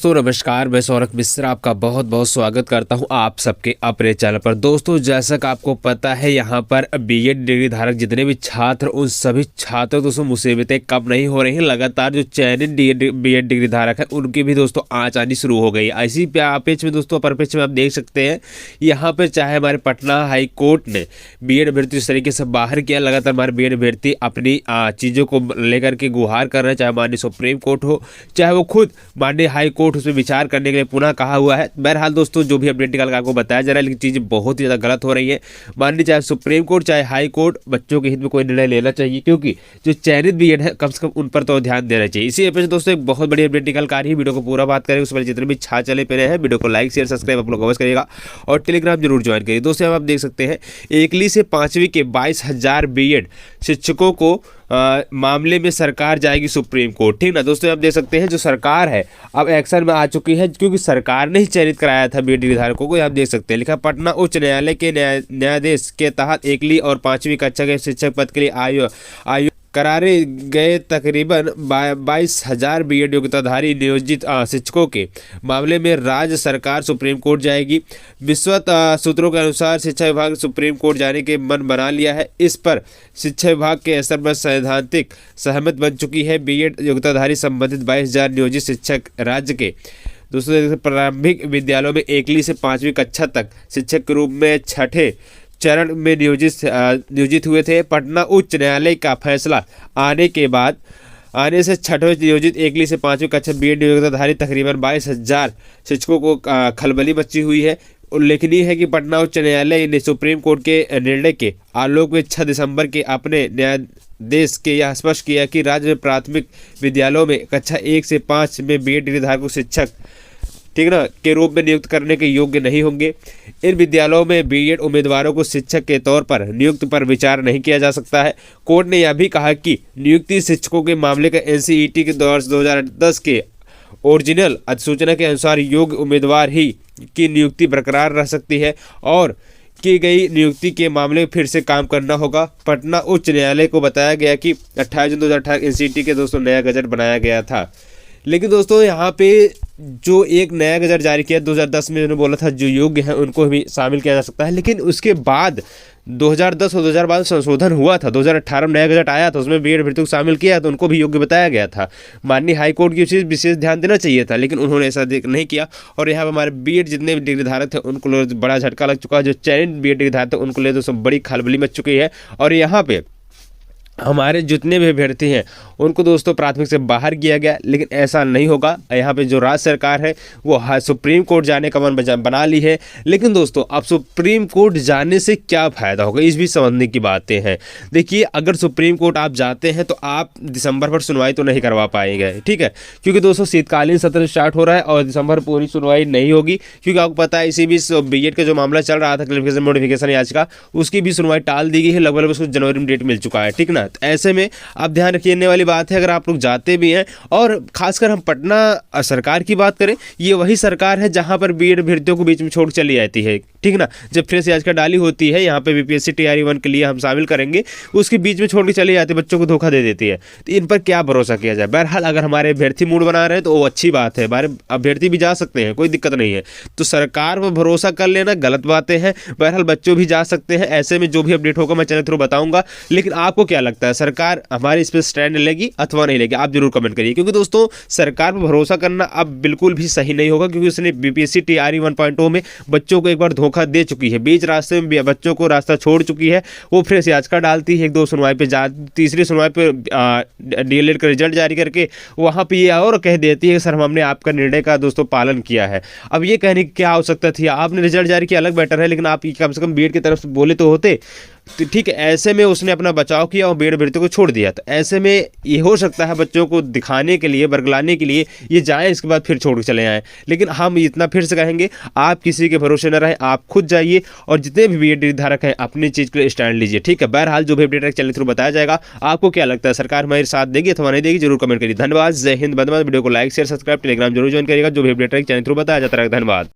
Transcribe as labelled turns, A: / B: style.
A: दोस्तों नमस्कार, मैं सौरभ मिश्रा आपका बहुत बहुत स्वागत करता हूं आप सबके अपने चैनल पर। दोस्तों जैसा कि आपको पता है यहाँ पर बीएड डिग्री धारक जितने भी छात्र उन सभी छात्रों दोस्तों मुसीबतें कम नहीं हो रही हैं। लगातार जो चयनित बीएड डिग्री धारक है उनकी भी दोस्तों आँच आनी शुरू हो गई। ऐसी पेज में दोस्तों अपर पेज में आप देख सकते हैं यहाँ पर चाहे हमारे पटना हाई कोर्ट ने बीएड अभ्यर्थी इस तरीके से बाहर किया, लगातार हमारे बीएड अभ्यर्थी अपनी चीज़ों को लेकर के गुहार कर रहे हैं, चाहे माननीय सुप्रीम कोर्ट हो चाहे वो खुद माननीय हाई कोर्ट उसमें विचार करने के लिए पुनः कहा हुआ है। बहरहाल दोस्तों जो भी अपडेट निकाल आपको बताया जा रहा है, लेकिन चीज़ें बहुत ही ज़्यादा गलत हो रही है। माननीय चाहे सुप्रीम कोर्ट चाहे हाई कोर्ट बच्चों के हित में कोई निर्णय लेना चाहिए, क्योंकि जो चयनित बीएड है कम से कम उन पर तो ध्यान देना चाहिए। इसी वजह से दोस्तों एक बहुत बड़ी अपडेट निकल कर आ रही है, वीडियो को पूरा बात करेंगे। उस पर जितने भी छा चले पे रहे हैं वीडियो को लाइक शेयर सब्सक्राइब आप लोग अवश्य करिएगा और टेलीग्राम जरूर ज्वाइन करिए। दोस्तों आप देख सकते हैं 1ली से 5वीं के 22,000 बीएड शिक्षकों को मामले में सरकार जाएगी सुप्रीम कोर्ट। ठीक ना दोस्तों, आप देख सकते हैं जो सरकार है अब एक्शन में आ चुकी है, क्योंकि सरकार ने ही चयनित कराया था बीएड डिग्री धारकों को। आप देख सकते हैं लिखा पटना उच्च न्यायालय के न्यायाधीश के तहत 1ली और 5वीं कक्षा के शिक्षक पद के लिए आयु करारे गए तकरीबन 22,000 बीएड योग्यताधारी नियोजित शिक्षकों के मामले में राज्य सरकार सुप्रीम कोर्ट जाएगी। विश्वत सूत्रों के अनुसार शिक्षा विभाग सुप्रीम कोर्ट जाने के मन बना लिया है। इस पर शिक्षा विभाग के स्तर पर सैद्धांतिक सहमत बन चुकी है। बीएड योग्यताधारी संबंधित 22,000 नियोजित शिक्षक राज्य के दूसरे प्रारंभिक विद्यालयों में 1ली से 5वीं कक्षा तक शिक्षक के रूप में छठे चरण में नियोजित हुए थे। पटना उच्च न्यायालय का फैसला आने से छठवें नियोजित 1ली से 5वीं कक्षा बीएड योग्यताधारी तकरीबन 22,000 शिक्षकों को खलबली मची हुई है। उल्लेखनीय है कि पटना उच्च न्यायालय ने सुप्रीम कोर्ट के निर्णय के आलोक में 6 दिसंबर के अपने न्यायाधीश के यह स्पष्ट किया कि राज्य में प्राथमिक विद्यालयों में कक्षा 1 से 5 में बीएड डिग्री धारकों शिक्षक ठीक ना के रूप में नियुक्त करने के योग्य नहीं होंगे। इन विद्यालयों में बीएड उम्मीदवारों को शिक्षक के तौर पर नियुक्त पर विचार नहीं किया जा सकता है। कोर्ट ने यह भी कहा कि नियुक्ति शिक्षकों के मामले का एनसीईटी के 2010 के ओरिजिनल अधिसूचना के अनुसार योग्य उम्मीदवार ही की नियुक्ति बरकरार रह सकती है और की गई नियुक्ति के मामले में फिर से काम करना होगा। पटना उच्च न्यायालय को बताया गया कि 28 जून 2018 एनसीईटी के दोस्तों नया गजट बनाया गया था। लेकिन दोस्तों यहाँ पे जो एक नया गजट जारी किया 2010 में उन्होंने बोला था जो योग्य हैं उनको भी शामिल किया जा सकता है, लेकिन उसके बाद 2010 और 2012 संशोधन हुआ था। 2018 में नया गजट आया था, उसमें बीएड अभ्यर्थियों को शामिल किया तो उनको भी योग्य बताया गया था। माननीय हाई कोर्ट की चीज़ विशेष ध्यान देना चाहिए था, लेकिन उन्होंने ऐसा नहीं किया और यहाँ पर हमारे बीएड जितने भी डिग्री धारक थे उनको बड़ा झटका लग चुका है। जो चयनित बीएड डिग्री धारक थे उनको ले दोस्तों बड़ी खलबली मच चुकी है और यहाँ पे हमारे जितने भी अभ्यर्थी हैं उनको दोस्तों प्राथमिक से बाहर किया गया, लेकिन ऐसा नहीं होगा। यहाँ पे जो राज्य सरकार है वो सुप्रीम कोर्ट जाने का मन बना ली है। लेकिन दोस्तों अब सुप्रीम कोर्ट जाने से क्या फ़ायदा होगा, इस भी समझने की बातें हैं। देखिए अगर सुप्रीम कोर्ट आप जाते हैं तो आप दिसंबर पर सुनवाई तो नहीं करवा पाएंगे, ठीक है, क्योंकि दोस्तों शीतकालीन सत्र स्टार्ट हो रहा है और दिसंबर पूरी सुनवाई नहीं होगी, क्योंकि आपको पता है इसी बीच बीएड का जो मामला चल रहा था क्लैरिफिकेशन नोटिफिकेशन याचिका उसकी भी सुनवाई टाल दी गई है। लगभग उसको जनवरी में डेट मिल चुका है, ठीक ना। तो ऐसे में आप ध्यान रखने वाली बात है, अगर आप लोग जाते भी हैं और खासकर हम पटना सरकार की बात करें, ये वही सरकार है जहां पर बीएड अभ्यर्थियों को बीच में छोड़ चली जाती है, ठीक ना। जब फ्रेश याचिका डाली होती है यहाँ पे बीपीएससी टीआरई 1 के लिए हम शामिल करेंगे, उसके बीच में छोड़ के चली जाती है, बच्चों को धोखा दे देती है। तो इन पर क्या भरोसा किया जाए। बहरहाल अगर हमारे अभ्यर्थी मूड बना रहे हैं तो वो अच्छी बात है, हमारे अभ्यर्थी भी जा सकते हैं, कोई दिक्कत नहीं है। तो सरकार पर भरोसा कर लेना गलत बातें हैं। बहरहाल बच्चों भी जा सकते हैं। ऐसे में जो भी अपडेट होगा मैं चैनल थ्रू बताऊंगा। लेकिन आपको क्या लगता है, सरकार हमारी इस पर स्टैंड लेगी अथवा नहीं लेगी, आप जरूर कमेंट करिए। क्योंकि दोस्तों सरकार पर भरोसा करना अब बिल्कुल भी सही नहीं होगा, क्योंकि उसने बीपीएससी टीआरई 1.0 में बच्चों को एक बार धोखा दे चुकी है, बीच रास्ते में बच्चों को रास्ता छोड़ चुकी है। वो फिर से याचिका डालती है, 1-2 सुनवाई पे तीसरी सुनवाई पे डीएलएड का रिजल्ट जारी करके वहाँ पे ये और कह देती है कि सर हमने आपका निर्णय का दोस्तों पालन किया है। अब ये कहने की क्या आवश्यकता थी, आपने रिजल्ट जारी किया अलग बेटर है, लेकिन आप कम से कम बीएड की तरफ से बोले तो होते। तो ठीक है, ऐसे में उसने अपना बचाव किया और बीएड अभ्यर्थियों को छोड़ दिया। तो ऐसे में ये हो सकता है बच्चों को दिखाने के लिए बरगलाने के लिए ये जाएं, इसके बाद फिर छोड़ के चले आएँ। लेकिन हम इतना फिर से कहेंगे, आप किसी के भरोसे न रहें, आप खुद जाइए और जितने भी बीएड धारक हैं अपनी चीज़ के लिए स्टैंड लीजिए, ठीक है। बहरहाल जो भी अपडेट चैनल थ्रू बताया जाएगा। आपको क्या लगता है, सरकार हमारे साथ देगी अथवा नहीं देगी, जरूर कमेंट करिए। धन्यवाद, जय हिंद, बंदे। वीडियो को लाइक शेयर सब्सक्राइब टेलीग्राम जरूर ज्वाइन करिएगा। जो भी अपडेट चैनल थ्रू बताया जाता है। धन्यवाद।